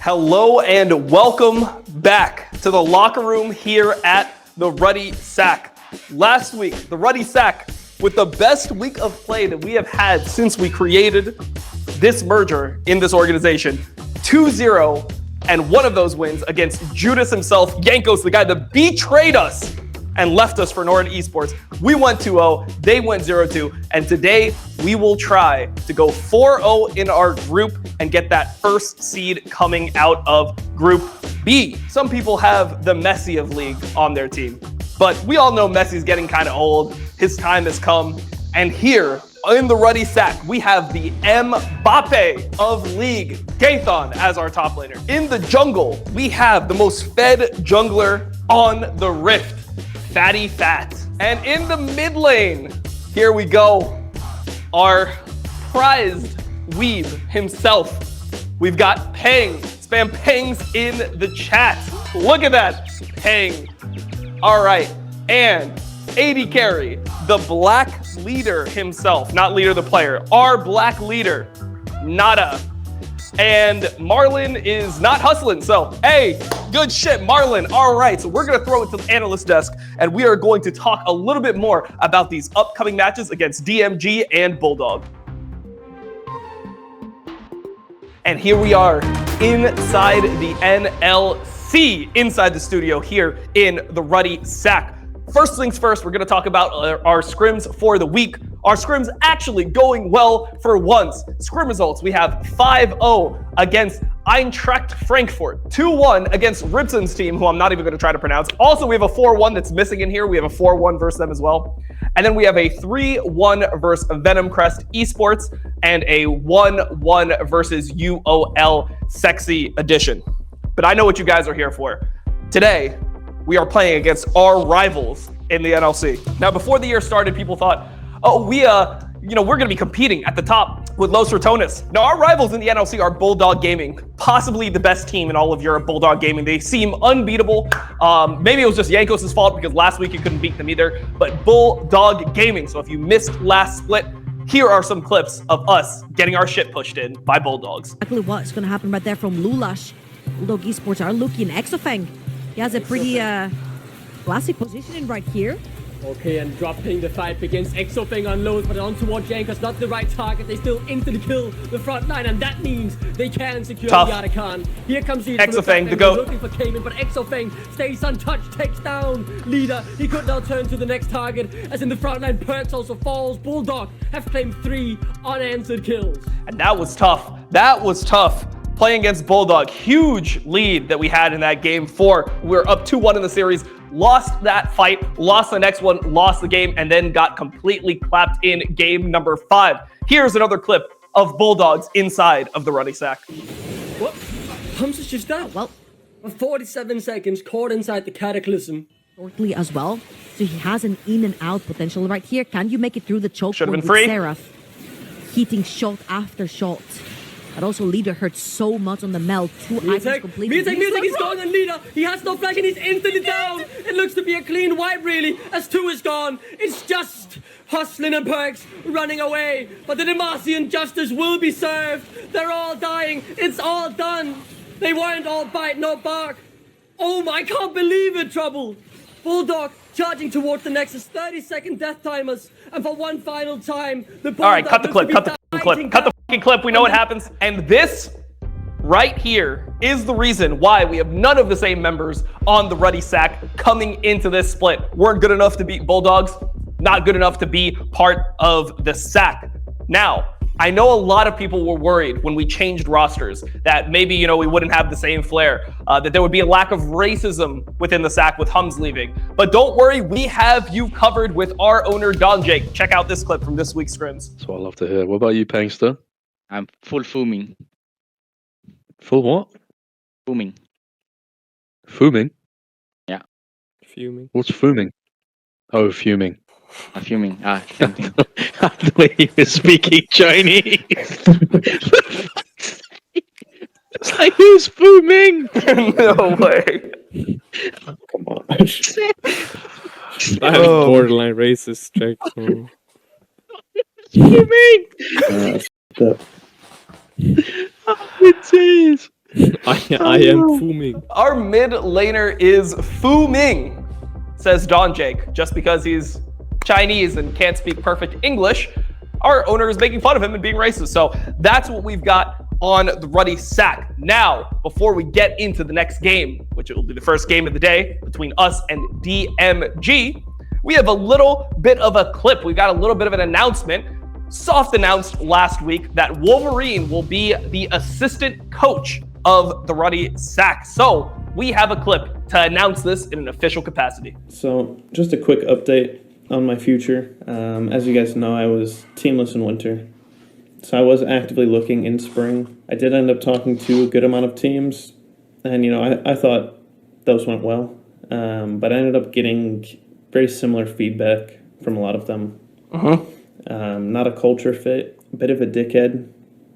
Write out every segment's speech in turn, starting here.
Hello and welcome back to the locker room here at the Ruddy Sack. Last week, the Ruddy Sack with the best week of play that we have had since we created this merger in this organization. 2-0, and one of those wins against Judas himself, Yankos, the guy that betrayed us and left us for Norton Esports. We went 2-0, they went 0-2, and today we will try to go 4-0 in our group and get that first seed coming out of Group B. Some people have the Messi of League on their team, but we all know Messi's getting kind of old. His time has come, and here in the Ruddy Sack, we have the Mbappe of League, Gaethon, as our top laner. In the jungle, we have the most fed jungler on the Rift, Fatty Fat. And in the mid lane, here we go, our prized weeb himself. We've got Peng. Spam Pengs in the chat. Look at that, Peng. All right, and AD Carry, the black leader himself, not leader the player, our black leader, Nada. And Marlon is not hustling, so hey, good shit, Marlon. All right, so we're gonna throw it to the analyst desk, and we are going to talk a little bit more about these upcoming matches against DMG and Bulldog. And here we are inside the NLC, inside the studio here in the Ruddy Sack. First things first, we're going to talk about our scrims for the week. Our scrims actually going well for once. Scrim results, we have 5-0 against Eintracht Frankfurt, 2-1 against Ribson's team, who I'm not even going to try to pronounce. Also, we have a 4-1 that's missing in here. We have a 4-1 versus them as well. And then we have a 3-1 versus Venom Crest Esports and a 1-1 versus UOL Sexy Edition. But I know what you guys are here for. Today, we are playing against our rivals in the NLC. Now, before the year started, people thought, oh, we're going to be competing at the top with Los Ratones. Now, our rivals in the NLC are Bulldog Gaming, possibly the best team in all of Europe, Bulldog Gaming. They seem unbeatable. Maybe it was just Yankos' fault because last week you couldn't beat them either, but Bulldog Gaming. So if you missed last split, here are some clips of us getting our shit pushed in by Bulldogs. Exactly what's going to happen right there from Lulash. Bulldog Esports are looking. Exofeng, he has a pretty classic positioning right here. Okay, and dropping the fight against Exofeng on lows, but on towards Jankos, not the right target. They still instantly kill the front line, and that means they can secure the Yarakan. Here comes the Exofeng, the GOAT. Looking for Cayman, but Exofeng stays untouched, takes down Leader. He could now turn to the next target, as in the front line, Perks also falls. Bulldog have claimed 3 unanswered kills. And that was tough. That was tough. Playing against Bulldog, huge lead that we had in that game 4. We were up 2-1 in the series, lost that fight, lost the next one, lost the game, and then got completely clapped in game number 5. Here's another clip of Bulldogs inside of the Ruddy Sack. What? kha'zix just that? Well, 47 seconds caught inside the Cataclysm. shortly as well. So he has an in and out potential right here. Can you make it through the choke Should have point been free. with Seraph? Hitting shot after shot. But also Leader hurt so much on the melt. 2 items completely. Music, he's gone on Leader. He has no flag and he's instantly down. It looks to be a clean wipe really, as 2 is gone. It's just Hustlin and Perks running away. But the Demacian justice will be served. They're all dying. It's all done. They weren't all bite, no bark. Oh my, I can't believe it, Trouble. Bulldog charging towards the Nexus, 30-second death timers. And for one final time, the Bulldog. All right, cut the clip, cut the clip, cut the fucking clip. We know what happens. And this right here is the reason why we have none of the same members on the Ruddy Sack coming into this split. Weren't good enough to beat Bulldogs, not good enough to be part of the Sack. Now, I know a lot of people were worried when we changed rosters that maybe, we wouldn't have the same flair, that there would be a lack of racism within the Sack with Hums leaving. But don't worry, we have you covered with our owner, Don Jake. Check out this clip from this week's scrims. That's what I love to hear. What about you, Pangster? I'm full fuming. Full what? Fuming. Fuming? Yeah. Fuming. What's fuming? Oh, fuming. Fuming. Same thing. The way he was speaking Chinese. It's like, who's fuming? No way. Come on. I have borderline racist check. Fuming! Oh, it is. I am fuming. Our mid laner is Fu Ming, says Don Jake. Just because he's Chinese and can't speak perfect English, our owner is making fun of him and being racist. So that's what we've got on the Ruddy Sack. Now, before we get into the next game, which will be the first game of the day between us and DMG, we have a little bit of a clip. We got a little bit of an announcement, soft announced last week, that Wolverine will be the assistant coach of the Ruddy Sack. So we have a clip to announce this in an official capacity. So just a quick update on my future. As you guys know, I was teamless in winter. So I was actively looking in spring. I did end up talking to a good amount of teams, and I thought those went well. But I ended up getting very similar feedback from a lot of them. Not a culture fit, a bit of a dickhead.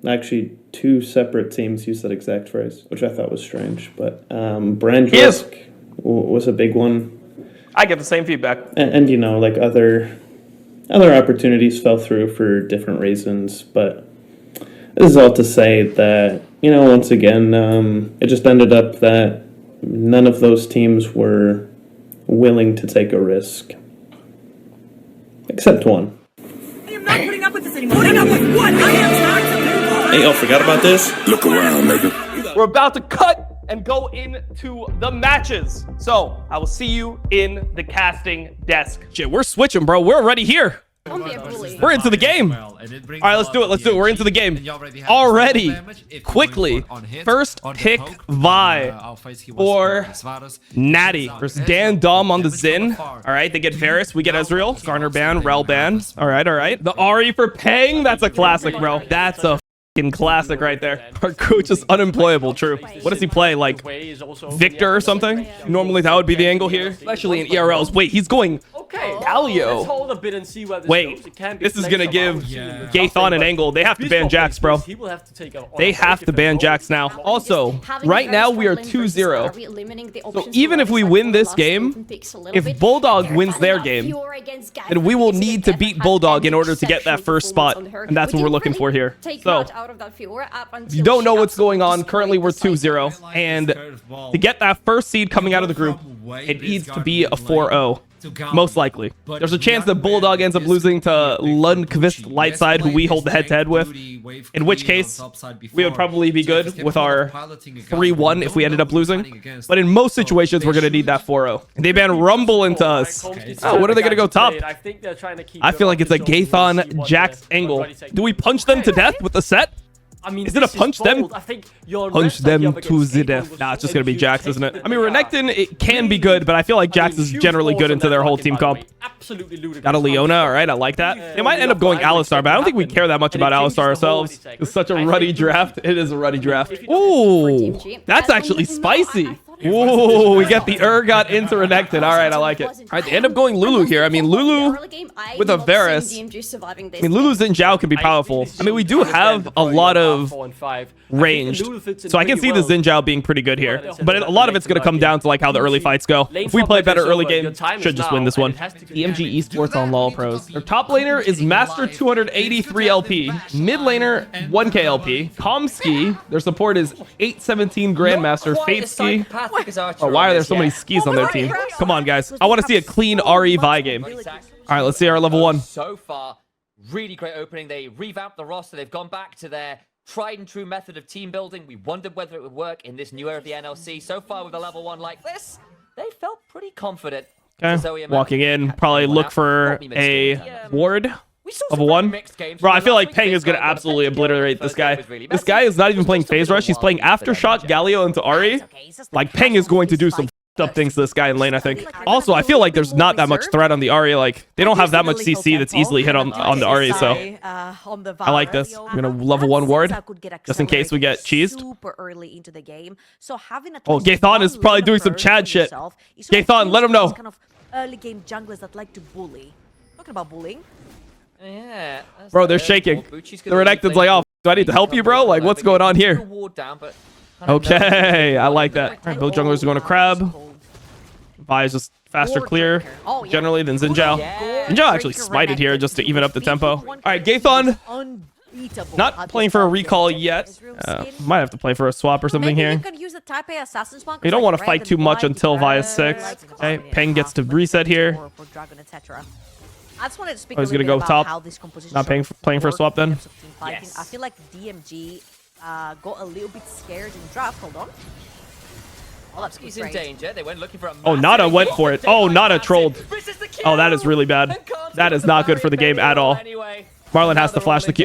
Actually, 2 separate teams used that exact phrase, which I thought was strange. But brand risk was a big one. I get the same feedback. And like other opportunities fell through for different reasons. But this is all to say that, once again, it just ended up that none of those teams were willing to take a risk. Except one. I am not putting up with this anymore. Putting up with what? I am not. Hey, y'all forgot about this? Look around, nigga. We're about to cut and go into the matches. So I will see you in the casting desk. Shit, we're switching, bro. We're already here. We're into the game. All right, let's do it. We're into the game already. Quickly, first pick Vi for Natty versus Dan Dom on the Zin. All right, they get Varus. We get Ezreal. Garner ban, Rel ban. All right. The Ari for Pang. That's a classic, bro. That's a classic right there. Our coach is unemployable. True. What does he play? Like Victor or something? Normally that would be the angle here, especially in ERLs. Wait, he's going Galio. Let's hold a bit and see where this Wait, goes. It can be this is gonna give flexible. Gathon an angle. They have to ban Jax, bro. He will have to take on They have to ban Jax now. Also, right now we are 2-0. So even if we win this game, if Bulldog wins their game, then we will need to beat Bulldog in order to get that first spot. And that's what we're looking for here. So if you don't know what's going on, currently we're 2-0. And to get that first seed coming out of the group, it needs to be a 4-0. Most likely. There's a chance that Bulldog ends up losing to Lundqvist Lightside, who we hold the head-to-head with. In which case, we would probably be good with our 3-1 if we ended up losing. But in most situations, we're going to need that 4-0. And they ban Rumble into us. Oh, what are they going to go top? I feel like it's a Gathon Jax angle. Do we punch them to death with the set? I mean, is it a punch them? I think punch them to the death. Nah, it's just gonna be Jax, isn't it? I mean, Renekton, it can be good, but I feel like Jax is generally good into their whole team comp. Got a Leona, all right, I like that. They might end up going Alistar, but I don't think we care that much about Alistar ourselves. It's such a ruddy draft. It is a ruddy draft. Ooh, that's actually spicy. Ooh, we get the Urgot into Renekton. All right, I like it. All right, they end up going Lulu here. I mean, Lulu with a Varus. I mean, Lulu's Xin Zhao can be powerful. I mean, we do have a lot of ranged, so I can see the Xin Zhao being pretty good here. But a lot of it's going to come down to like how the early fights go. If we play better early game, should just win this one. DMG Esports on LoL Pros. Their top laner is Master 283 LP. Mid laner 1K LP. Komski. Their support is 817 Grandmaster. Fadeski. Oh, why are there so many skis on their team? Come on, guys. I want to see a clean RE Vi game. All right, let's see our level 1. So far, really great opening. They revamped the roster. They've gone back to their tried and true method of team building. We wondered whether it would work in this new era of the NLC. So far, with a level 1 like this, they felt pretty confident. Okay, walking in, probably look for a ward. Level 1. Bro, I feel like Peng is going to absolutely obliterate this guy. This guy is not even playing Phase Rush. He's playing Aftershock, Galio into Ari. Like, Peng is going to do some up things to this guy in lane, I think. Also, I feel like there's not that much threat on the Ari. Like, they don't have that much CC that's easily hit on the Ari, so I like this. I'm going to level 1 ward, just in case we get cheesed. Oh, Gathon is probably doing some Chad shit. Gathon, let him know. Early game junglers that like to bully. Talking about bullying. Yeah, bro, they're shaking. The Renekton's like, oh, do I need to help you, bro? Like, what's going on here? Okay, I like that. All right, both junglers are going to Crab. Vi is just faster clear, generally, than Xin Zhao. Xin Zhao actually smited here just to even up the tempo. All right, Gathon Eatable Not at playing this for a point. recall yet. Israel skin. Might have to play for a swap or something Maybe here. you can use the Type A Assassin's one, You don't like want to red fight and too much white, until via red, 6. like, Okay, minute Peng and a gets half, to but reset here. for Dragon, etc. I just wanted to speak Oh, a he's little gonna bit go about top. how this composition Not playing for a work swap in then. terms of team fighting. Yes. I feel like DMG got a little bit scared in draft. Hold on. Oh, that's He's good in trade. danger. They went looking for a Oh, massive Nada went kill. for it. They Oh, like Nada massive. trolled. Misses the Oh, that kill. is really bad. And can't That get is the not good for the barrier game at all. anyway. Marlon has Now to they're flash all the in key.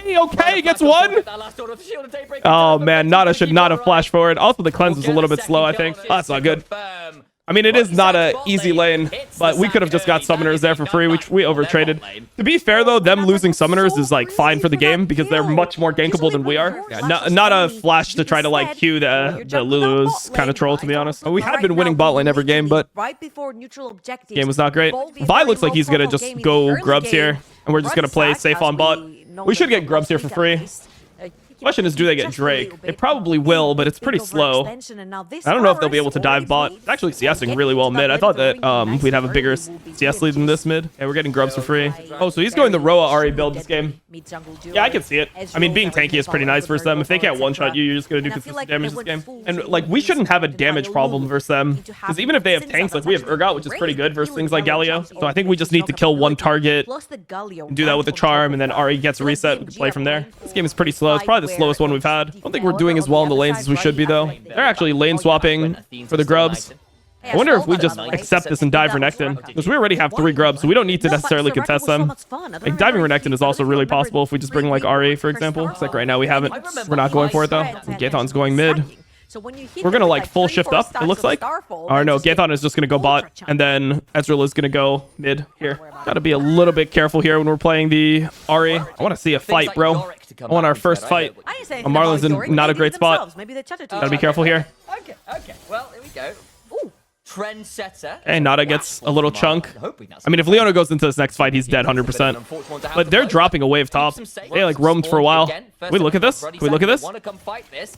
danger. Okay, he gets Flash one. forward, that last order of the shield and Daybreak Oh, doesn't man, affect Nada the should DMG not have right. flashed forward. Also, the cleanse is a We'll little get bit a slow, I second think. kill Oh, that's not good. confirm. I mean, it is Ruddy not Sack a bot easy lane, hits but the we could have Sack just got early. That summoners is there a for free. We nutmeg on their overtraded. bot lane. To be fair, though, them Nada losing got so summoners is like fine for the greedy for game that because they're kill. much more gankable Usually than we when are. your Yeah, flash not, is not a only flash to try to like reset, cue your the jungle Lulu bot is kind of lane, troll, to be right? honest. We had Right been winning now, bot lane every game, but right before neutral objectives, game was not great. both in Vi very looks like low he's gonna profile just game in the go early grubs here, game. and we're just gonna Ruddy play Sack, safe as on bot. know We should them get grubs here for last free. week at least, Question is, do they get just a Drake? little It bit. probably will, but it's pretty Big slow. overextension, and now this I don't know if they'll be Varus able to dive bot. already It's actually CSing getting really well into that mid. I lane thought of the that ring nice we'd have a and bigger early will be CS lead than DMGs. this mid. Yeah, we're getting grubs for free. By Oh, so he's going the very Roa Ari strong build this game. mid-jungle duo. Yeah, I can see it. I mean, being Ezreal, tanky is pretty very nice versus powerful, them. If they can't etc. one-shot you, you're just going to do And I feel consistent like damage they this went game. full And, to like, we shouldn't have a into damage problem Lulu versus them. into Because even if they have having tanks, like, Sinza we have that's Urgot, which is actually pretty good versus great. things like Galio Galio. jumps So I think we just over need to kill one target, plus the Galio and do that with the buff on top charm, of and then that. Ari gets a So, like, reset. We DMG can play are from there. playing This game is pretty slow. It's probably the slowest one we've had. I don't think we're doing as well in the lanes as we should be, though. They're actually lane swapping for the grubs. I wonder if we just accept this and dive Renekton, because we already have 3 grubs, so we don't need to necessarily contest them. Like, diving Renekton is also really possible if we just bring, like, Ari, for example. It's like right now we haven't. We're not going for it, though. Gaethon's going mid. We're going to, like, full shift up, it looks like. Or no, Gaethon is just going to go bot, and then Ezreal is going to go mid here. Got to be a little bit careful here when we're playing the Ari. I want to see a fight, bro. I want our first fight. Marlon's in not a great spot. Gotta be careful here. Okay, well, here we go. Ooh, trendsetter. Hey, Nada gets a little chunk. I mean, if Leona goes into this next fight, he's dead 100%. But they're dropping a wave top. They, like, roamed for a while. Can we look at this? Can we look at this? Want to come fight this?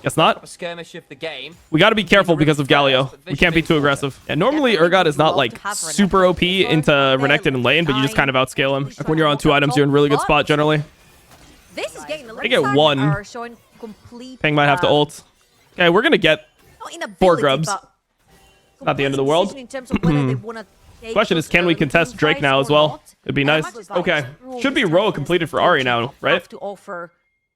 Guess not. A skirmish of the game. We got to be careful because of Galio. We can't be too aggressive. And normally, Urgot is not, like, super OP into Renekton and lane, but you just kind of outscale him. Like, when you're on 2 items, you're in a really good spot, generally. This is getting They get 1. Peng might have to ult. Okay, we're going to get 4 grubs. Not the end of the world. Question is, can we contest Drake now as well? It'd be nice. Okay. Should be Roa completed for Ari now, right?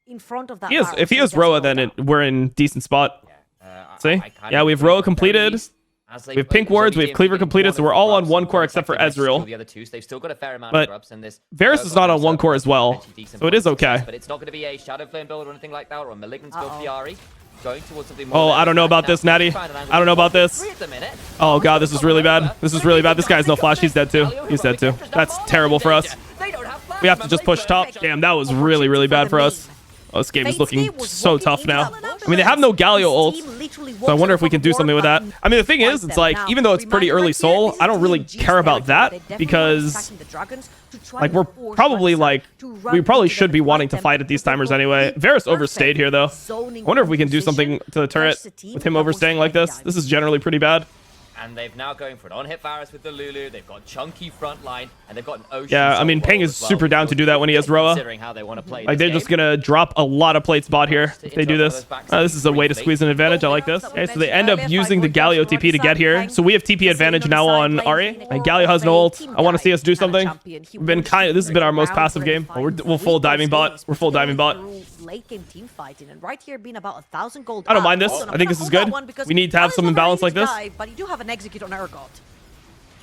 If he is Roa, then we're in decent spot. See? Yeah, we have Roa completed. We have Pink Wards, we have Cleaver completed, so we're all on 1 core except for Ezreal. But Varus is not on 1 core as well, so it is okay. But it's not going to be a Shadow Flame build or anything like that, or a Malignant build for Ari. Going towards something more. Oh, I don't know about this, Natty. I don't know about this. Oh, God, this is really bad. This is really bad. This guy has no flash. He's dead, too. He's dead, too. That's terrible for us. We have to just push top. Damn, that was really, really bad for us. Oh, this game is looking so tough now. I mean, they have no Galio ult, so I wonder if we can do something with that. I mean, the thing is, it's like, even though it's pretty early soul, I don't really care about that because, like, we're probably, like, we probably should be wanting to fight at these timers anyway. Varus overstayed here, though. I wonder if we can do something to the turret with him overstaying like this. This is generally pretty bad. And they've now going for an on-hit Varus with the Lulu. They've got chunky front line, and they've got an Ocean. Yeah, I mean, Soul Peng Wall is as well, super down to do that when he has Roa. considering how they want to play Like, this they're game. just gonna drop a lot of plates bot here if they do this. This is a way to squeeze an advantage. I like this. Okay, so they end up using the Galio TP to get here. So we have TP advantage now on Ari. And Galio has no ult. I want to see us do something. We've been this has been our most passive game. Oh, we're full diving bot. We're full diving bot. Late game team fighting, and right here being about 1,000 gold. I don't mind this. I think this is good. We need to have some imbalance like this. But you do have an execute on Urgot.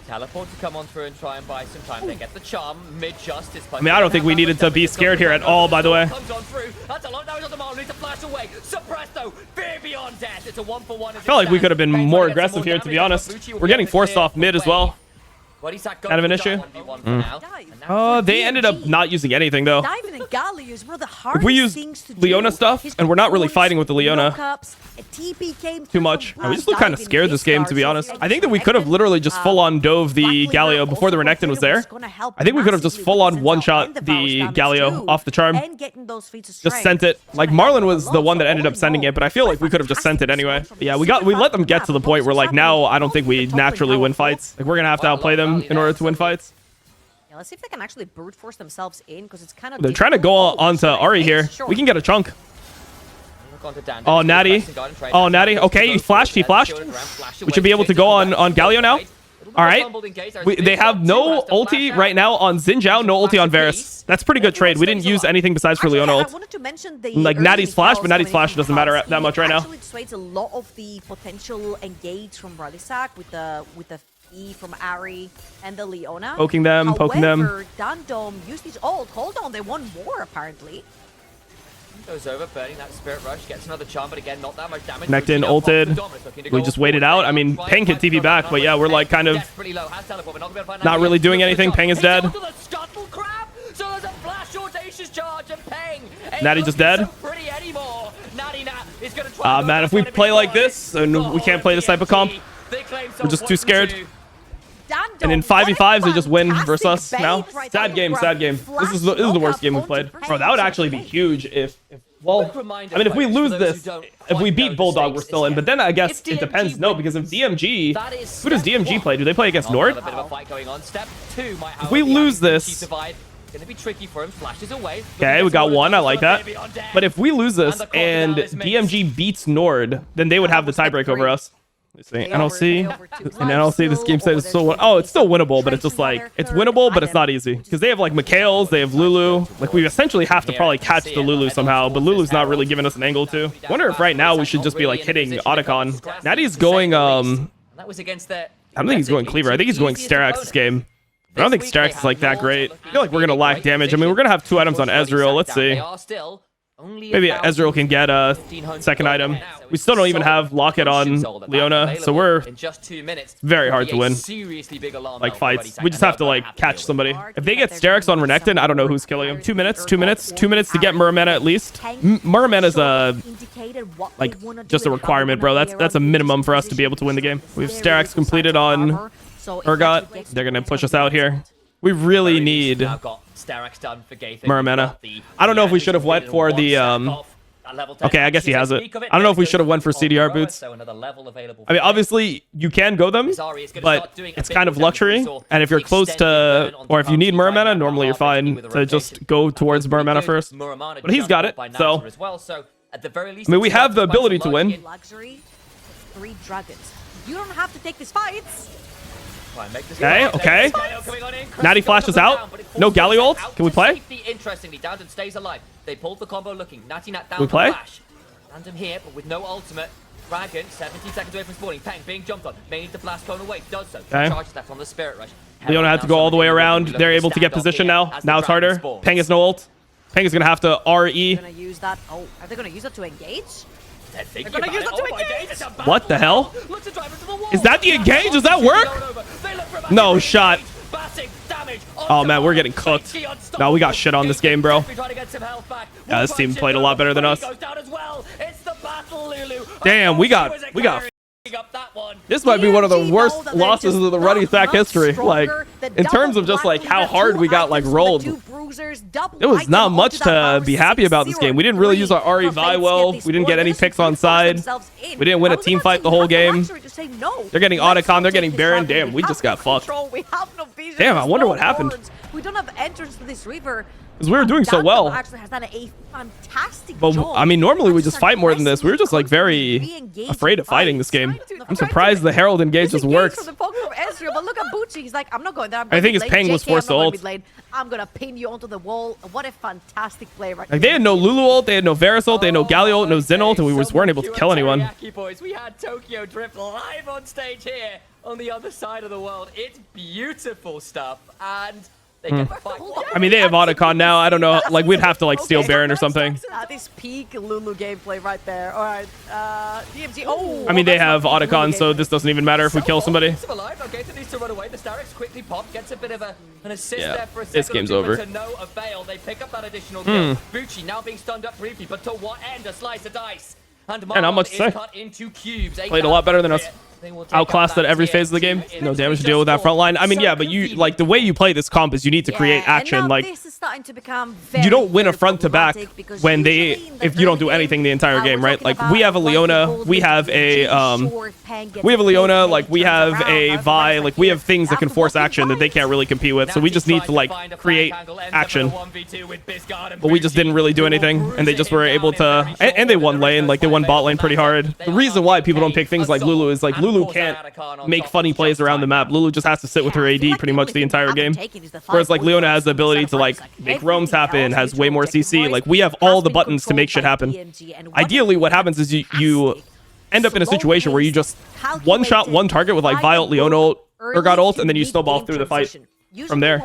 Teleport to come on through and try and buy some time. They get the charm mid-justice. I mean, I don't think we needed to be scared here at all, by the way. Comes on through. That's a lot. That was on the mark. Needs to flash away. Suppresso. Fear beyond death. It's a 1-for-1. I felt like we could have been more aggressive here, to be honest. We're getting forced off mid as well. Kind of an issue. They ended up not using anything, though. Diving in Galio is one of the If hardest we use things to Leona do. stuff, He's and we're not really got fighting with the Leona knockups, a TP came too through much. from, We just look kind of diving scared this game, to be Vistar, honest. so I think that we could have literally just full-on dove the luckily, Galio we're before the also Renekton was confident there. it's gonna help I think we could have just massively full-on with one-shot the the Varus Galio damage off the charm. too, and getting those feats of Just strength. sent it. Like, Marlon was the one that ended up sending it, but I feel like we could have just sent it anyway. But yeah, we let them get to the point where, like, now I don't think we naturally win fights. Like, we're gonna have to outplay them in order to win fights. Let's see if they can actually brute force themselves in, because it's kind of. They're trying to go onto Ari here. We can get a chunk. Oh, Natty. Oh, Natty. Okay, he flashed. He flashed. We should be able to go on Galio now. All right. They have no ulti right now on Xin Zhao, no ulti on Varus. That's pretty good trade. We didn't use anything besides for Leona ult. I wanted to mention the Like Natty's flash, but Natty's flash doesn't matter that much right now. Actually dissuades a lot of the potential engage from Ruddy Sack with the E from Ari and the Leona. Poking them, poking them. However, Dandom used his ult. Hold on, they won more apparently. Goes over, burning that Spirit Rush, gets another charm, but again, not that much damage. Connected, ulted. We just waited out. I mean, Peng can TP back, but yeah, we're like kind of not really doing anything. Peng is dead. Natty just dead. Man, if we play like this, and we can't play this type of comp, we're just too scared. And in 5v5s, they just win versus us now. Sad game, sad game. This is the worst game we've played. Bro, that would actually be huge if well, I mean, if we lose this, if we beat Bulldog, we're still in. But then I guess it depends. No, because if DMG, who does DMG play? Do they play against Nord? If we lose this, gonna be tricky for him. Flashes away. Okay, we got one. I like that. But if we lose this and DMG beats Nord, then they would have the tiebreak over us. NLC, in NLC, this game state is so it's still winnable, but it's just like it's winnable, but it's not easy because they have like Mikhails, they have Lulu. Like we essentially have to probably catch the Lulu somehow, but Lulu's not really giving us an angle to. I wonder if right now we should just be like hitting Otacon. Natty's going that was against the. I don't think he's going Cleaver. I think he's going Sterax this game. I don't think Sterax is like that great. I feel like we're gonna lack damage. I mean, we're gonna have 2 items on Ezreal. Let's see. Maybe Ezreal can get a second item. We still don't even have Locket on Leona, so we're very hard to win. Like fights, we just have to like catch somebody. If they get Sterax on Renekton, I don't know who's killing him. 2 minutes, 2 minutes, 2 minutes to get Muramana at least. Muramana is like just a requirement, bro. That's a minimum for us to be able to win the game. We have Sterax completed on Urgot. They're gonna push us out here. We really need Muramana. I don't know if we should have went for the okay, I guess he has it. I don't know if we should have went for CDR boots. I mean, obviously you can go them, but it's kind of luxury. And if you're close to, or if you need Muramana, normally you're fine to just go towards Muramana first. But he's got it, so I mean, we have the ability to win. Luxury, 3 dragons. You don't have to take these fights. Okay. Natty flashes out. No Galio ult. Can we play? Interestingly, Downton stays alive. They pulled the combo looking. Natty Nat down. We play? Random here, but with no ultimate. Dragon, 17 seconds away from spawning. Peng being jumped on. May need to blast cone away. Does so. Charges left on the Spirit Rush. Leona had to go all the way around. They're able to get position now. Now it's harder. Peng has no ult. Peng is going to have to RE. Gonna use that. Oh, are they going to use that to engage? They're gonna use that to engage. What the hell? Is that the engage? Does that work? No shot. Oh man, we're getting cooked. No, we got shit on this game, bro. Yeah, this team played a lot better than us. Damn, we got. This might be one of the worst losses of the Ruddy Sack history. Like, in terms of just like how hard we got like rolled. It was not much to be happy about this game. We didn't really use our RE well. We didn't get any picks on side. We didn't win a team fight the whole game. They're getting Otacon. They're getting Baron. Damn, we just got fucked. Damn, I wonder what happened. We don't have entrance to this river. Because we were doing so well. Actually has done a fantastic but job. I mean, normally we just fight more than this. We were just like very afraid of fighting this game. I'm surprised the Herald engage just works. But look at Bucci. He's like, I'm not going there. I think his Peng was forced to ult. I'm gonna pin you onto the wall. What a fantastic play right Like they had no Lulu ult, they had no Varus ult, they had no Galio ult, no Xin ult, and we just weren't able to kill anyone. Boys, we had Tokyo Drift live on stage here on the other side of the world. It's beautiful stuff, and they get I mean, they have Otacon now. I don't know. Like, we'd have to, like, steal Baron or something. This peak Lulu gameplay right there. All right. DMG. Oh. I mean, they have Otacon, so this doesn't even matter if we kill somebody. Okay, so needs to run away. The Starix quickly pop, gets a bit of an assist there for a second. This game's over. To no avail. They pick up that additional kill. Bucci now being stunned up briefly, but to what end? A slice of dice. And not much to say. cut into cubes. Played a lot better than us. outclassed at every phase of the game. No damage to deal with that front line. I mean, yeah, but you like the way you play this comp is you need to create action. Like, this is starting to become you don't win a front to back when if you don't do anything the entire game, right? Like, we have a Leona, we have a Leona, like we have a Vi, like we have things that can force action that they can't really compete with. So we just need to like create action. But we just didn't really do anything, and they just were able to, and they won lane, like they won bot lane pretty hard. The reason why people don't pick things like Lulu is like Lulu can't make funny plays around the map. Lulu just has to sit with her AD pretty much the entire game. Whereas like Leona has the ability to like make roams happen, has way more CC. Like we have all the buttons to make shit happen. Ideally, what happens is you end up in a situation where you just one-shot one target with like Violet, Leona ult, Urgot ult, and then you snowball through the fight from there.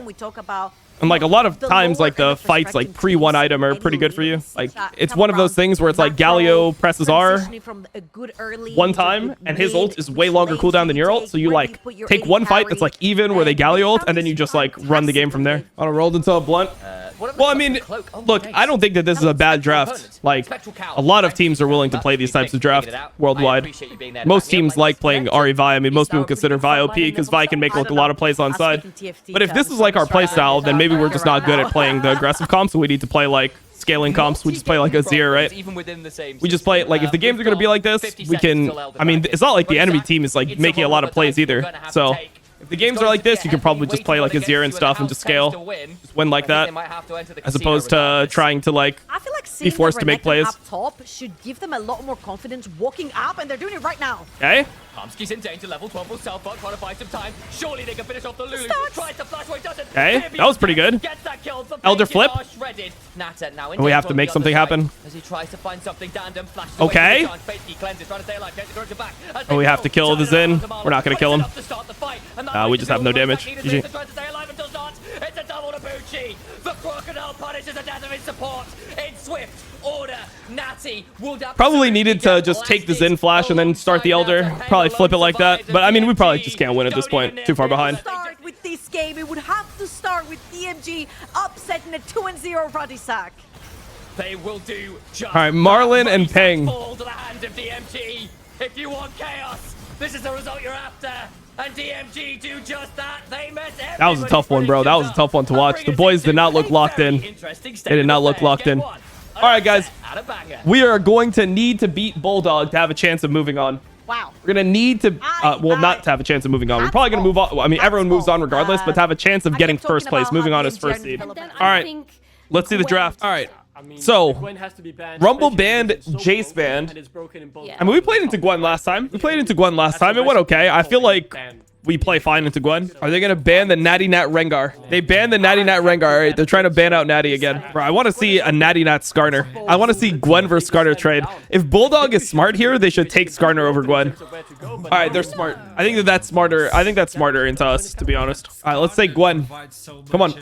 And like a lot of times, like the fights like pre-1 item are pretty good for you. Like it's one of those things where it's like Galio presses R one time, and his ult is way longer cooldown than your ult. So you like take one fight that's like even where they Galio ult, and then you just like run the game from there. On a rolled into a blunt. Well, I mean, look, I don't think that this is a bad draft. Like, a lot of teams are willing to play these types of draft worldwide. Most teams like playing Ahri Vi. I mean, most people consider Vi OP because Vi can make like a lot of plays on side. But if this is like our play style, then maybe we're just not good at playing the aggressive comps, so we need to play like scaling comps. We just play like Azir, right? We just play like if the games are going to be like this, we can. I mean, it's not like the enemy team is like making a lot of plays either. So if the games are like this, you can probably just play like Azir and stuff and just scale. Just win like that. As opposed to trying to like be forced to make plays. Up top should give them a lot more confidence walking up, and they're doing it right now. Okay. Kamski's in danger, level 12 will self-fuck, trying to buy some time. Surely they can finish off the Lulu. Tries to flash away, doesn't. Okay, that was pretty good. Gets that kill. Elder flip. Nata now in And we have to make something happen. As he tries to find something, Dandem flashes okay. Away. Oh, we have to kill the Zen. We're not going to kill him. We just have no damage. GG. It's a double to Bucci. The crocodile punishes the death of his support. In swift order, Natty will probably needed to just take the Zen flash and then start the Elder. Probably flip it like that. But I mean, we probably just can't win at this point. Too far behind. Start with this game. It would have to start with DMG upsetting a 2-0 Ruddy Sack. They will do just all right, Marlin and Peng. Fall to the hand of DMG. If you want chaos, this is the result you're after. And DMG do just that. They met everybody. That was a tough one, bro. That was a tough one to watch. The boys did not look locked in. They did not look locked in. All right, guys. We are going to need to beat Bulldog to have a chance of moving on. Wow. We're going to need to, well, not to have a chance of moving on. We're probably going to move on. I mean, everyone moves on regardless, but to have a chance of getting first place, moving on as first seed. All right. Let's see the draft. All right. So, Rumble banned, Jace banned. I mean, we played into Gwen last time. It went okay. I feel like we play fine into Gwen. Are they going to ban the Natty Nat Rengar? They banned the Natty Nat Rengar. All right, they're trying to ban out Natty again. Bro, I want to see a Natty Nat Skarner. I want to see Gwen versus Skarner trade. If Bulldog is smart here, they should take Skarner over Gwen. All right, they're smart. I think that's smarter. I think that's smarter into us, to be honest. All right, let's take Gwen. Come on.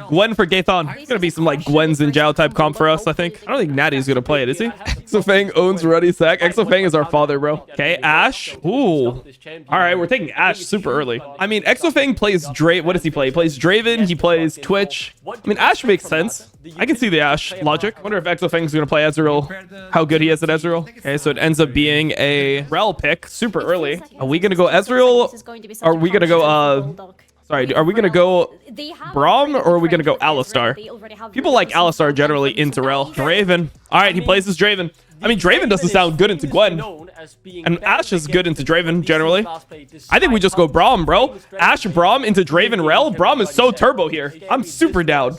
Gwen for Gaethon. It's going to be some like Gwen's and Zhao type comp for us, I think. I don't think Natty's going to play it, is he? Exofang owns Ruddy Sack. Exofang is our father, bro. Okay, Ashe. Ooh. All right, we're taking Ashe super early. I mean, Exofang plays what does he play? He plays Draven. He plays Twitch. I mean, Ashe makes sense. I can see the Ashe logic. Wonder if Exofang's going to play Ezreal. How good he is at Ezreal. Okay, so it ends up being a Rel pick super early. Are we going to go Ezreal? Are we going to go, sorry, are we going to go Braum or are we going to go Alistar? People like Alistar generally into Rel. Draven. All right, he plays as Draven. I mean, Draven doesn't sound good into Gwen. And Ashe is good into Draven, generally. I think we just go Braum, bro. Ashe, Braum into Draven, Rel. Braum is so turbo here. I'm super down.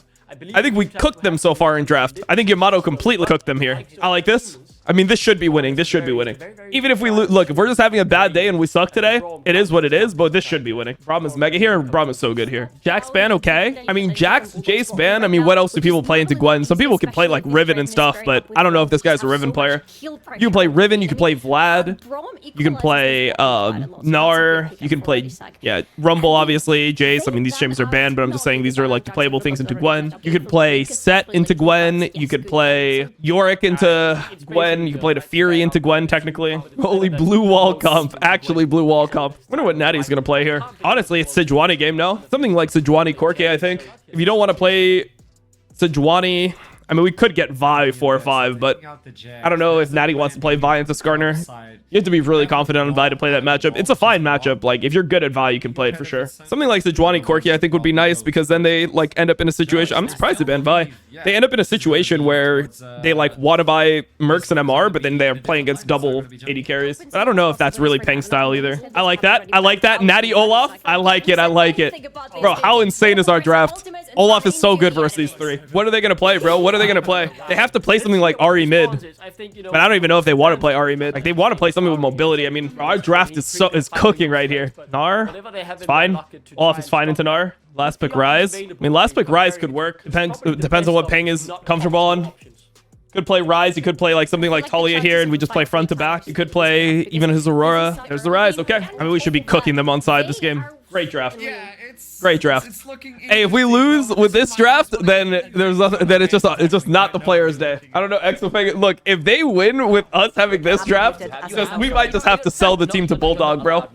I think we cooked them so far in draft. I think Yamato completely cooked them here. I like this. I mean, this should be winning. This should be winning. Even if we look, if we're just having a bad day and we suck today, it is what it is, but this should be winning. Braum is mega here. Braum is so good here. Jax ban, okay. I mean, Jace ban. I mean, what else do people play into Gwen? Some people can play like Riven and stuff, but I don't know if this guy's a Riven player. You can play Riven. You can play Vlad. You can play Gnar. You can play, yeah, Rumble, obviously. Jace. I mean, these champions are banned, but I'm just saying these are like the playable things into Gwen. You could play Set into Gwen. You could play Yorick into Gwen. You can play the Fury into Gwen, technically. Holy blue wall comp. Actually, blue wall comp. Wonder what Natty's going to play here. Honestly, it's Sejuani game now. Something like Sejuani Corki, I think. If you don't want to play Sejuani I mean, we could get Vi 4-5, but I don't know if Natty wants to play Vi into Skarner. You have to be really confident on Vi to play that matchup. It's a fine matchup. Like, if you're good at Vi, you can play it for sure. Something like Sejuani Corki, I think, would be nice because then they, like, end up in a situation... I'm surprised they banned Vi. They end up in a situation where they, like, want to buy Mercs and MR, but then they're playing against double 80 carries. But I don't know if that's really Peng style either. I like that. I like that. Natty Olaf. I like it. I like it. Bro, how insane is our draft? Olaf is so good versus these three. What are they going to play, bro? What are they going to play? They have to play something like Ari mid. But I don't even know if they want to play Ari mid. Like, they want to play something with mobility. I mean, our draft is cooking right here. Nar? It's fine. Olaf is fine into Nar. Last pick Rise. I mean, last pick Rise could work. Depends on what Peng is comfortable on. Could play Rise. You could play like something like Talia here, and we just play front to back. You could play even his Aurora. There's the Rise. Okay. I mean, we should be cooking them on side this game. Great draft. Yeah, great draft. Hey, if we lose with this draft, then there's nothing. Then it's just not the player's day. I don't know. Exofang. Look, if they win with us having this draft, we might just have to sell the team to Bulldog, bro.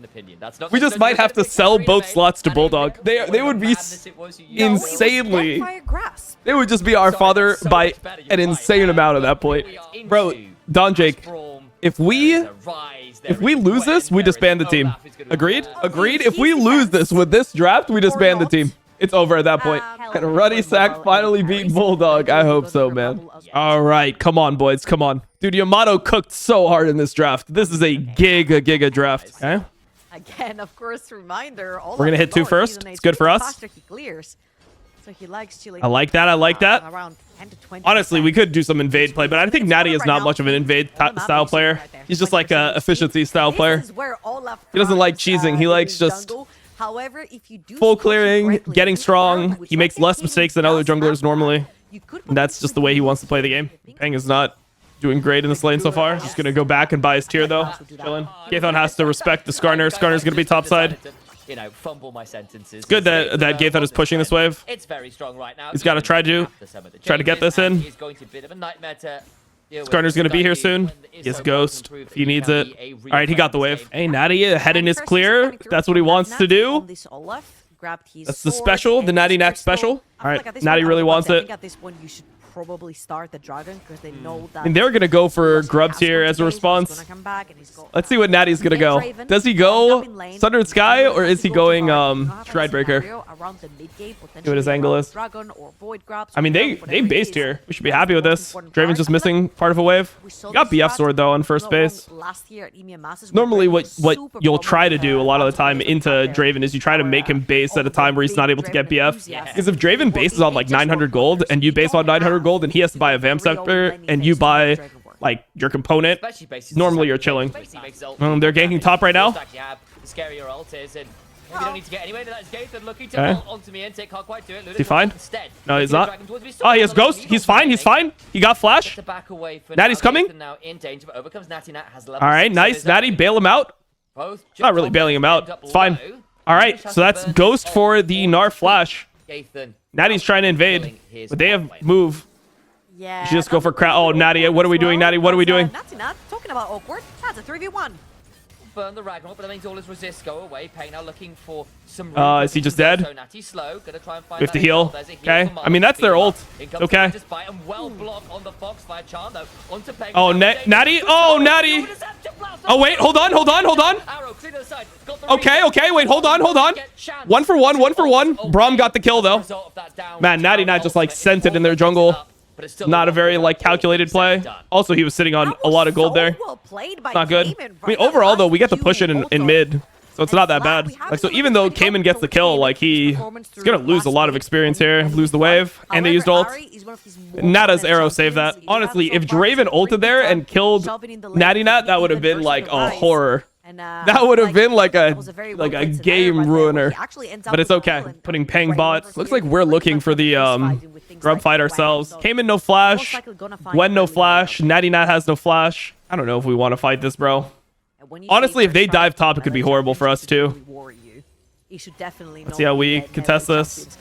We just might have to sell both slots to Bulldog. They would be insanely. They would just be our father by an insane amount at that point, bro. Don Jake, if we lose this, we disband the team. Agreed? Agreed? If we lose this with this draft, we disband the team. It's over at that point. And Ruddy Sack finally beat Bulldog. I hope so, man. All right. Come on, boys. Come on. Dude, Yamato cooked so hard in this draft. This is a giga draft. Okay? Again, of course, reminder. We're going to hit 2 first. It's good for us. So he likes chilling. I like that. I like that. Around 10 to 20 honestly, we could do some invade play, but I think Natty is not much of an invade style player. He's just like a efficiency style player. He doesn't like cheesing. He likes just full clearing, getting strong. He makes less mistakes than other junglers normally. And that's just the way he wants to play the game. Peng is not doing great in this lane so far. Just going to go back and buy his tier, though. Chilling. Gaethon has to respect the Skarner. Skarner's going to be topside. You know, fumble my sentences. It's good that Gaethon is pushing this wave. It's very strong right now. He's got to try to get this in. He's going to be a bit of a nightmare to deal with. Skarner's going to be here soon. He has Ghost if he needs it. All right, he got the wave. Hey, Natty, head in is clear. That's what he wants to do. That's the special, the Natty Nat special. All right, Natty really wants it. Probably start the dragon because they know that. And they're gonna go for grubs here as a response. Let's see what Natty's gonna go. Does he go Sundered Sky or is he going Stridebreaker? See what his angle is. I mean, they based here. We should be happy with this. Draven's just missing part of a wave. He got BF sword though on first base. Normally, what you'll try to do a lot of the time into Draven is you try to make him base at a time where he's not able to get BF. Because if Draven bases on like 900 gold and you base on 900 gold and he has to buy a Vamp Scepter and you buy like your component, normally you're chilling. They're ganking top right now. Is he fine? No, he's not. Oh, he has Ghost. He's fine. He's fine. He got Flash. Natty's coming. All right, nice. Natty, bail him out. Not really bailing him out. It's fine. All right, so that's Ghost for the Gnar Flash. Natty's trying to invade, but they have move. Yeah. You should just go for crowd. Oh, Natty, what are we doing, Natty? What are we doing? Natty not talking about awkward. That's a 3v1. Burn the Ragnarok, but that means all his resists go away. Peng now looking for some is he just dead? So Natty's slow. Gonna try and find we have to heal. Okay. I mean, that's their ult. Okay. Oh, Natty. Oh, Natty. Oh, wait. Hold on. Okay. Wait, hold on. 1 for 1. Braum got the kill, though. Man, Natty not just like sent it in their jungle. Not a very like calculated play. Also, he was sitting on a lot of gold there. Not good. I mean, overall though, we get to push it in mid, so it's not that bad. Like, so even though Cayman gets the kill, like he's gonna lose a lot of experience here, lose the wave, and they used ult. Nata's arrow saved that. Honestly, if Draven ulted there and killed Natty Nat, that would have been like a horror. That would have been like a game ruiner. But it's okay. Putting Peng bot. Looks like we're looking for the grub fight ourselves. Cayman no flash. Gwen no flash. Natty Nat has no flash. I don't know if we want to fight this, bro. Honestly, if they dive top, it could be horrible for us too. Let's see how we contest this.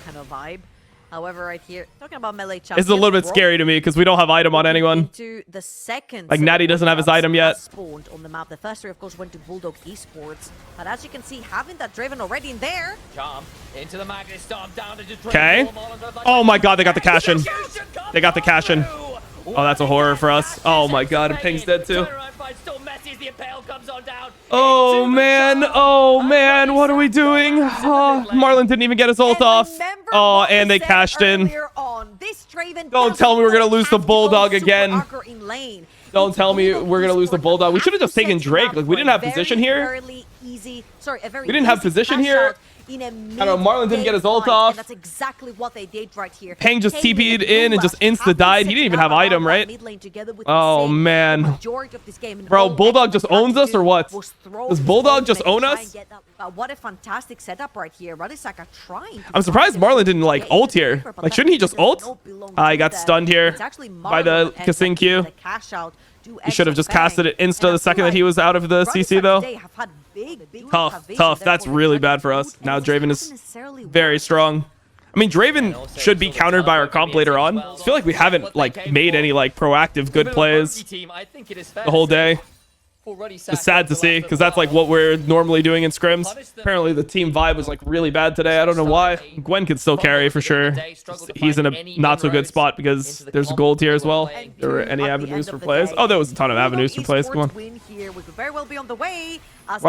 However, right here, talking about melee champions, It's a little bit scary to me because we don't have item on anyone. Into the second Like, Natty doesn't have his item yet. Spawned on the map. The first three, of course, went to Bulldog Esports. But as you can see, having that Draven already in there. Charm into the Magnet Storm down to just Okay. Oh my god, they got the cash in. They got the cash in. Oh, that's a horror for us. Oh my god, and Ping's dead too. Oh man, what are we doing? Oh, Marlon didn't even get his ult off. Oh, and they cashed in. Don't tell me we're gonna lose the Bulldog again. Don't tell me we're gonna lose the Bulldog. We should have just taken Drake. Like, we didn't have position here. We didn't have position here. I don't know, Marlon didn't get his ult off. That's exactly what they did right here. Peng just TP'd in and just insta-died. He didn't even have item, right? Oh, man. Bro, Bulldog just owns us or what? Does Bulldog just own us? What a fantastic setup right here. Ruddy Sack are trying. I'm surprised Marlon didn't, like, ult here. Like, shouldn't he just ult? I got stunned here by the Kha'zix Q. He should have just casted it insta the second that he was out of the CC, though. Tough. That's really bad for us. Now Draven is very strong. I mean, Draven should be countered by our comp later on. I feel like we haven't, like, made any, like, proactive good plays the whole day. It's sad to see, because that's like what we're normally doing in scrims. Apparently the team vibe was like really bad today. I don't know why. Gwen could still carry for sure. He's in a not so good spot because there's a gold here as well. There were any avenues for plays? Oh, there was a ton of avenues for plays. Come on. Why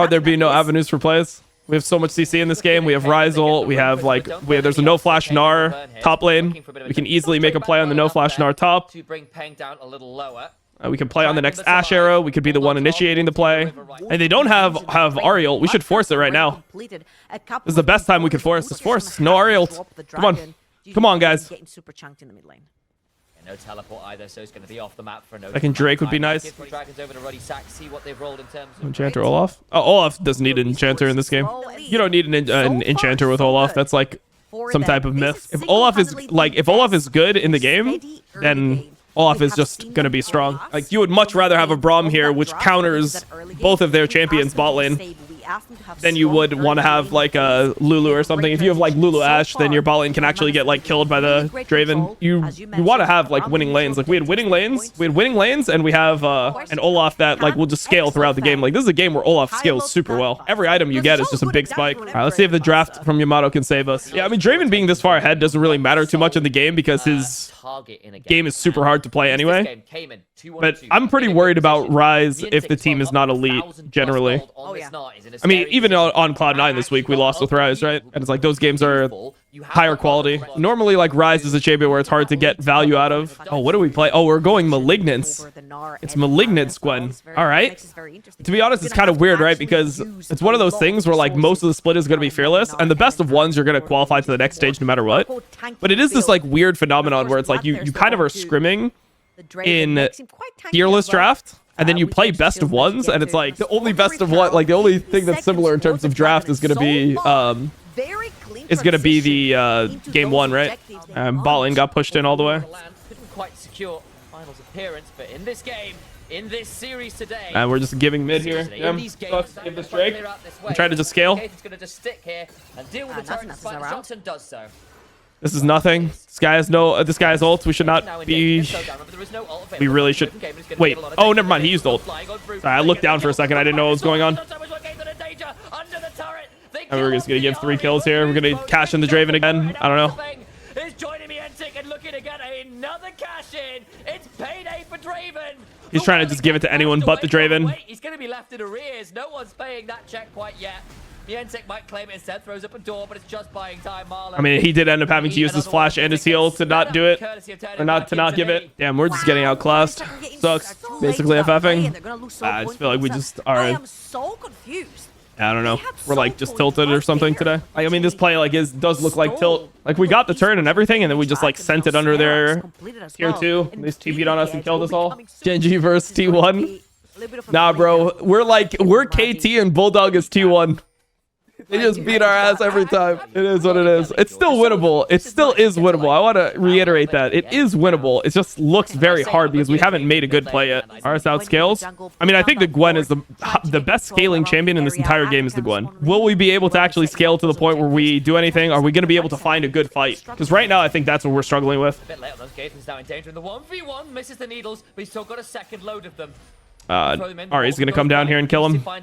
would there be no avenues for plays? We have so much CC in this game. We have Ryzel. We have like, there's a no flash Gnar top lane. We can easily make a play on the no flash Gnar top. We can play on the next Ash arrow. We could be the one initiating the play. And they don't have Ariel. We should force it right now. This is the best time we could force. Just force. No Ariel. Come on. Come on, guys. No teleport either, so it's going to be off the map for no. Second Drake would be nice. Dragons over to Ruddy Sack, see what they've rolled in terms of Enchanter Olaf. Oh, Olaf doesn't need an Enchanter in this game. You don't need an Enchanter with Olaf. That's like some type of myth. If Olaf is good in the game, then Olaf is just going to be strong. Like, you would much rather have a Braum here, which counters both of their champions bot lane, than you would want to have, like, a Lulu or something. If you have, like, Lulu Ashe, then your bot lane can actually get, like, killed by the Draven. You want to have, like, winning lanes. Like, we had winning lanes, and we have an Olaf that, like, will just scale throughout the game. Like, this is a game where Olaf scales super well. Every item you get is just a big spike. All right, let's see if the draft from Yamato can save us. Yeah, I mean, Draven being this far ahead doesn't really matter too much in the game because his game is super hard to play anyway. But I'm pretty worried about Rise if the team is not elite, generally. I mean, even on Cloud9 this week, we lost with Rise, right? And it's like, those games are higher quality. Normally, like, Rise is a champion where it's hard to get value out of. Oh, what do we play? Oh, we're going Malignance. It's Malignance, Gwen. All right. To be honest, it's kind of weird, right? Because it's one of those things where, like, most of the split is going to be Fearless, and the best of ones, you're going to qualify to the next stage no matter what. But it is this, like, weird phenomenon where it's like you kind of are scrimming in Fearless draft, and then you play best of ones, and it's like the only best of one, like the only thing that's similar in terms of draft is going to be the game one, right? Bot lane got pushed in all the way. Couldn't quite secure finals appearance, but in this game, in this series today, and we're just giving mid here. Give this Drake. I'm trying to just scale. This is nothing. This guy has ult. We should not be. We really should. Wait. Oh, never mind. He used ult. Sorry, I looked down for a second. I didn't know what was going on. And we're just gonna give 3 kills here. We're gonna cash in the Draven again. I don't know. He's trying to just give it to anyone but the Draven. He's gonna be left in arrears. No one's paying that check quite yet. Niantic might claim it instead, throws up a door, but it's just buying time. Marlon. I mean, he did end up having to use his flash and his heal to not do it, or to not give it. Damn, we're just getting outclassed. Sucks. Basically FFing. I just feel like we just are. I am so confused. I don't know. We're like just tilted or something today. I mean, this play like does look like tilt. Like, we got the turn and everything, and then we just like sent it under their tier 2. They just TP'd on us and killed us all. Genji versus T1. Nah, bro. We're KT and Bulldog is T1. They just beat our ass every time. It is what it is. It's still winnable. It still is winnable. I want to reiterate that. It is winnable. It just looks very hard because we haven't made a good play yet. RS out scales. I mean, I think the Gwen is the best scaling champion in this entire game is the Gwen. Will we be able to actually scale to the point where we do anything? Are we going to be able to find a good fight? Because right now, I think that's what we're struggling with. A bit late on those Gaitons now in danger in the 1v1. Misses the needles, but he's still got a second load of them. Ari's gonna come down here and kill him. Yeah,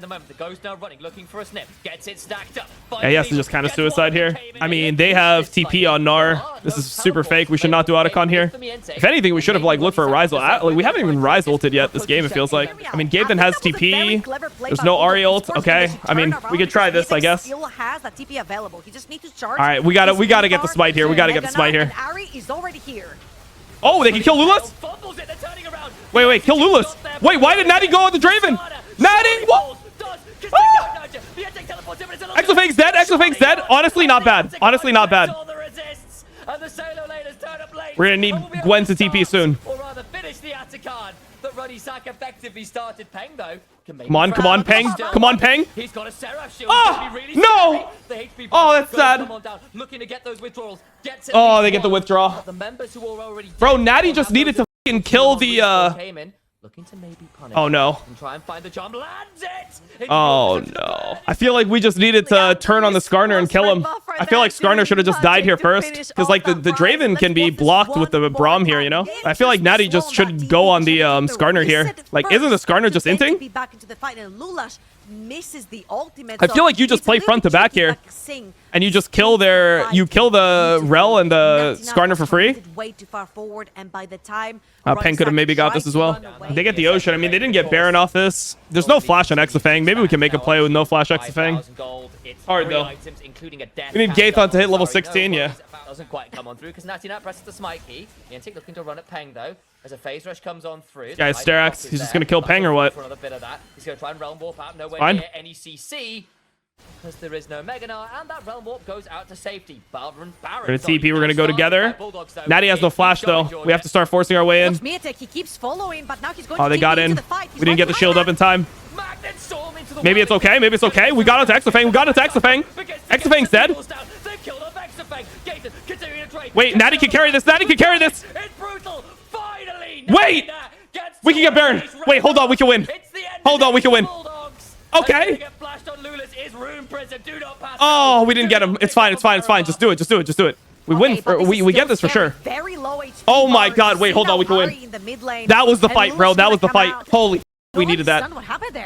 he has to just kind of suicide here. I mean, they have TP on Gnar. This is super fake. We should not do autocon here. If anything, we should have like looked for a Rise ult. We haven't even Rise ulted yet this game, it feels like. I mean, Gaithan has TP. There's no Ari ult. Okay. I mean, we could try this, I guess. All right, we gotta get the smite here. We gotta get the smite here. Oh, they can kill Lulas? Wait, kill Lulas. Wait, why did Natty go on the Draven? Natty, what? Ah! Exofang's dead. Exofang's dead. Honestly, not bad. Honestly, not bad. We're gonna need Gwen to TP soon. The Ruddy Sack effectively started Peng though. Come on, Peng. Come on, Peng. He's got a Seraph shield. Oh, no. Oh, that's sad. Looking to get those withdrawals. Oh, they get the withdrawal. Bro, Natty just needed to fucking kill the Looking to maybe punish. Oh no. And try and find the charm. Lands it. Oh no. I feel like we just needed to turn on the Skarner and kill him. I feel like Skarner should have just died here first. Because like the Draven can be blocked with the Braum here, you know? I feel like Natty just should go on the Skarner here. Like, isn't the Skarner just inting? I feel like you just play front to back here. And you just kill the Rel and the Skarner for free. Peng could have maybe got this as well. They get the Ocean. I mean, they didn't get Baron off this. There's no flash on Exofang. Maybe we can make a play with no flash Exofang. Hard though. We need Gaithon to hit level 16, yeah. Doesn't quite come on through because Natty Nat presses the smite key. Niantic looking to run at Peng though. As a phase rush comes on through. Guys, Sterax, he's just gonna kill Peng or what? For another bit of that. He's gonna try and realm warp out. Nowhere Fine. near any CC. Because there is no Mega Gnar, and that realm warp goes out to safety. Baron, we're gonna TP, we're gonna go together. Natty has no flash though. We have to start forcing our way in. Oh, they got in. We didn't get the shield up in time. Maybe it's okay. Maybe it's okay. We got onto Exofang. We got onto Exofang. Exofang's dead. Wait, Natty can carry this. Natty can carry this. Wait! We can get Baron. Wait, hold on. We can win. Hold on. We can win. Okay. Oh, we didn't get him. It's fine. It's fine. It's fine. Just do it. Just do it. Just do it. We win. We get this for sure. Oh my God. Wait, hold on. We can win. That was the fight, bro. That was the fight. Holy. We needed that.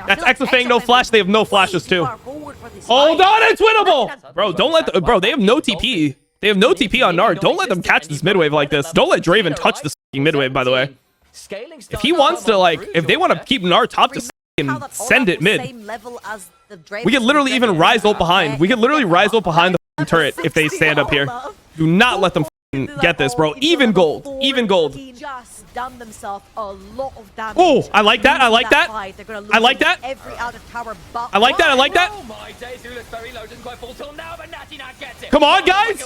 That's Exofang, no flash. They have no flashes too. Hold on, it's winnable. Bro, don't let the, bro, they have no TP. They have no TP on Gnar. Don't let them catch this midwave like this. Don't let Draven touch this midwave, by the way. If he wants to, like, if they want to keep Gnar top, just send it mid. We could literally even rise ult behind. We could literally rise ult behind the turret if they stand up here. Do not let them get this, bro. Even gold. Even gold. Done themselves a lot of damage. Oh, I like that. I like that. I like that. I like that. I like that. Come on, guys.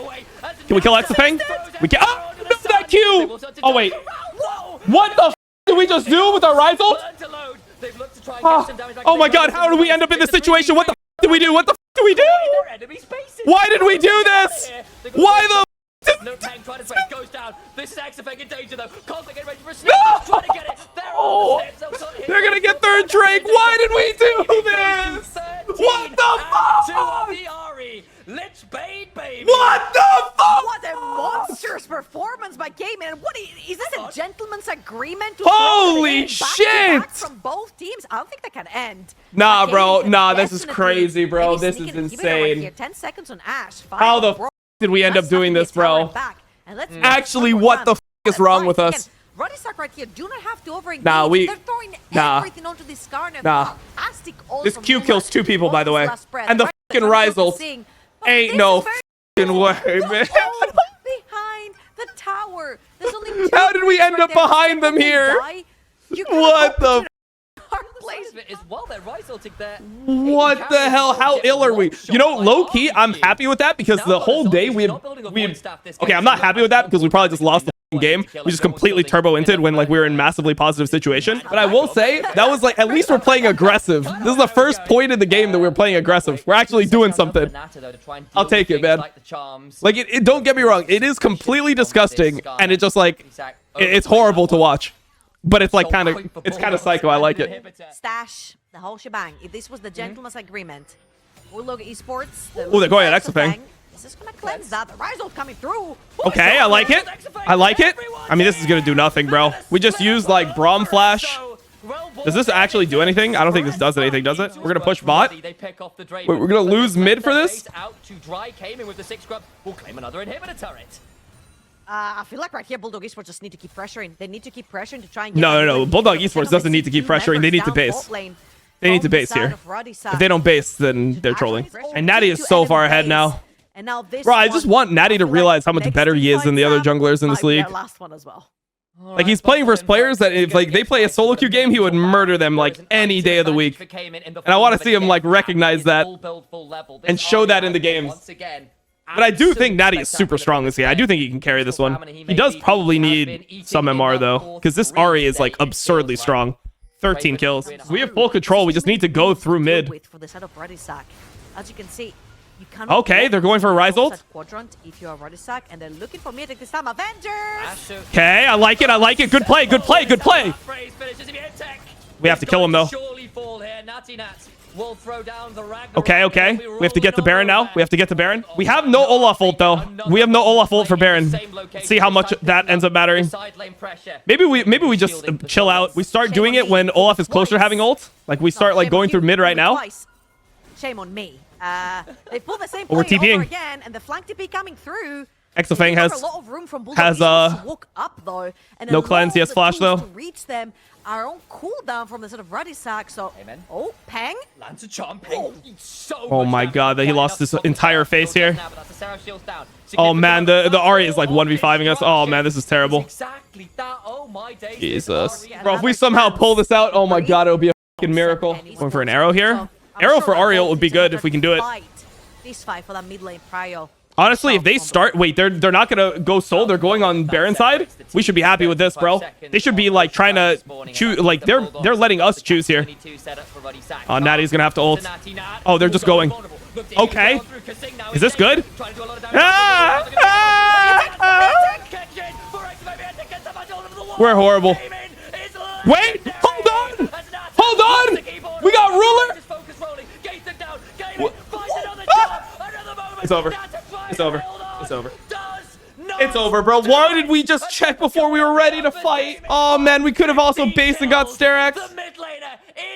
Can we kill Exofang? We can. Oh, no, that Q. Oh, wait. What the f did we just do with our Rise ult? Oh my God. How did we end up in this situation? What the f did we do? What the f did we do? Why did we do this? Why the no tank trying to trade, goes down. This is Exofang in danger though. Conflict getting ready for a snip. Trying to get it. They're gonna get third Drake. Why did we do this? What the fuck? Lich Bane, baby. What the fuck? What a monstrous performance by Gayman. What is this a gentleman's agreement to holy shit from both teams? I don't think that can end. Nah, bro. Nah, this is crazy, bro. This is insane. 10 seconds on Ashe. How the f did we end up doing this, bro? Actually, what the f is wrong with us? Ruddy Sack right here do not have to overengage. Nah, they're throwing everything onto this Skarner. Nah. This Q kills 2 people, by the way. And the fucking Rise ult ain't no fucking way, man. Behind the tower. There's only 2 How did we end up behind them here? What the What the hell? How ill are we? You know, low key, I'm happy with that because the whole day we had okay, I'm not happy with that because we probably just lost the game. We just completely turbo inted when like we were in massively positive situation. But I will say that was like, at least we're playing aggressive. This is the first point in the game that we're playing aggressive. We're actually doing something. I'll take it, man. Like it don't get me wrong. It is completely disgusting. And it just like, it's horrible to watch. But it's like it's kind of psycho. I like it. Stash the whole shebang. If this was the gentleman's agreement, Bulldog Esports. Oh, they're going at Exafang. Is this gonna cleanse that? The Rise Ult coming through. Okay, I like it. I like it. I mean, this is gonna do nothing, bro. We just used like Braum Flash. Does this actually do anything? I don't think this does anything, does it? We're gonna push bot. Wait, we're gonna lose mid for this? I feel like right here, Bulldog Esports just need to keep pressuring. They need to keep pressuring to try and get No. Bulldog Esports doesn't need to keep pressuring. They need to base. They need to base here. If they don't base, then they're trolling. And Natty is so far ahead now. Bro, I just want Natty to realize how much better he is than the other junglers in this league. Like, he's playing versus players that if like they play a solo queue game, he would murder them like any day of the week. And I want to see him like recognize that and show that in the games. But I do think Natty is super strong this game. I do think he can carry this one. He does probably need some MR though, because this Ahri is like absurdly strong. 13 kills. We have full control. We just need to go through mid. As you can see, you cannot okay, they're going for a Rise Ult. Quadrant if you are Ruddy Sack, and they're looking for Mythic this time. Avengers! Okay, I like it. I like it. Good play. Good play. Good play. We have to kill him though. Okay. We have to get the Baron now. We have to get the Baron. We have no Olaf ult though. We have no Olaf ult for Baron. See how much that ends up mattering. Maybe we just chill out. We start doing it when Olaf is closer to having ult. Like we start like going through mid right now. Shame on me. They pull the same we're play TPing over again, and the flank TP coming through. Exafang has walk up though, and no cleanse. He has flash though. To reach them are on cooldown from the sort of Ruddy Sack. So oh, Peng lands a charm. Peng. Oh my god, that he lost his entire face here. Oh man, the Ahri is like 1v5ing us. Oh man, this is terrible. Jesus, bro, if we somehow pull this out, oh my god, it'll be a fucking miracle. Going for an arrow here. Arrow for Ariel would be good if we can do it. This fight for that mid lane prio. Honestly, if they start... Wait, they're not going to go soul. They're going on Baron side. We should be happy with this, bro. They should be, like, trying to choose... Like, they're letting us choose here. Oh, Natty's going to have to ult. Oh, they're just going. Okay. Is this good? We're horrible. Wait! Hold on! Hold on! We got Ruler! It's over. It's over. It's over. It's over, bro. Why did we just check before we were ready to fight? Oh, man. We could have also based and got Sterax.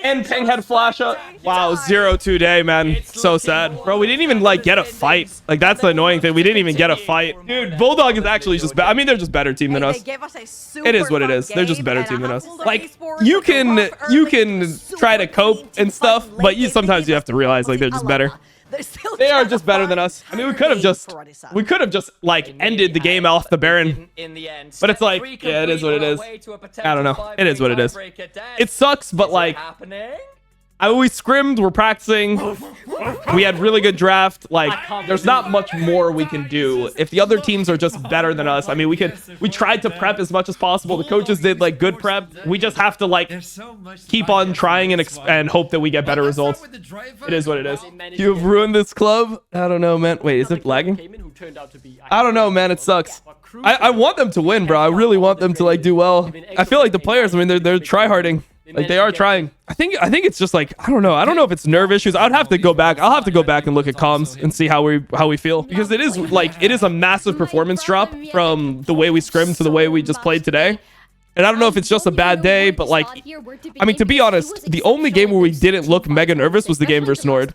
And Peng had flash up. Wow, 0-2 day, man. So sad. Bro, we didn't even, like, get a fight. Like, that's the annoying thing. We didn't even get a fight. Dude, Bulldog is actually just... I mean, they're just better team than us. It is what it is. They're just a better team than us. Like, you can try to cope and stuff, but sometimes you have to realize, like, they're just better. They are just better than us. I mean, we could have just like ended the game off the Baron. But it's like, yeah, it is what it is. I don't know. It is what it is. It sucks, but like, we scrimmed, we're practicing. We had really good draft. Like, there's not much more we can do. If the other teams are just better than us, I mean, we tried to prep as much as possible. The coaches did like good prep. We just have to like keep on trying and hope that we get better results. It is what it is. You've ruined this club. I don't know, man. Wait, is it lagging? I don't know, man. It sucks. I want them to win, bro. I really want them to like do well. I feel like the players, I mean, they're tryharding. Like they are trying. I think it's just like, I don't know. I don't know if it's nerve issues. I'd have to go back. I'll have to go back and look at comms and see how we feel, because it is a massive performance drop from the way we scrimmed to the way we just played today. And I don't know if it's just a bad day, but like, I mean, to be honest, the only game where we didn't look mega nervous was the game versus Nord.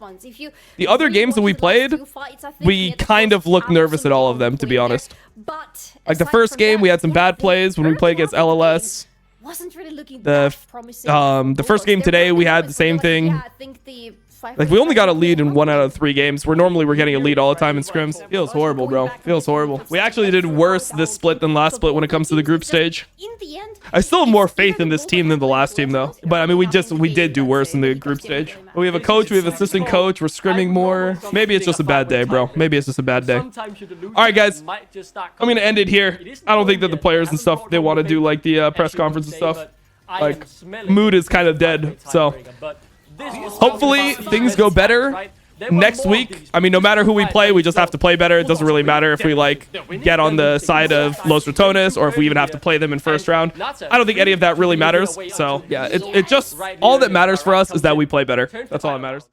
The other games that we played, we kind of looked nervous at all of them, to be honest. Like the first game, we had some bad plays when we played against LLS. Wasn't really looking the first game today, we had the same thing. Yeah, I think the Like, we only got a lead in 1 out of 3 games, where normally we're getting a lead all the time in scrims. Feels horrible, bro. Feels horrible. We actually did worse this split than last split when it comes to the group stage. I still have more faith in this team than the last team, though. But, I mean, we did do worse in the group stage. We have a coach, we have an assistant coach, we're scrimming more. Maybe it's just a bad day, bro. Maybe it's just a bad day. All right, guys. I'm going to end it here. I don't think that the players and stuff, they want to do, like, the press conference and stuff. Like, mood is kind of dead, so... Hopefully things go better next week. I mean, no matter who we play, we just have to play better. It doesn't really matter if we like get on the side of Los Ratones or if we even have to play them in first round. I don't think any of that really matters. So yeah, it just all that matters for us is that we play better. That's all that matters.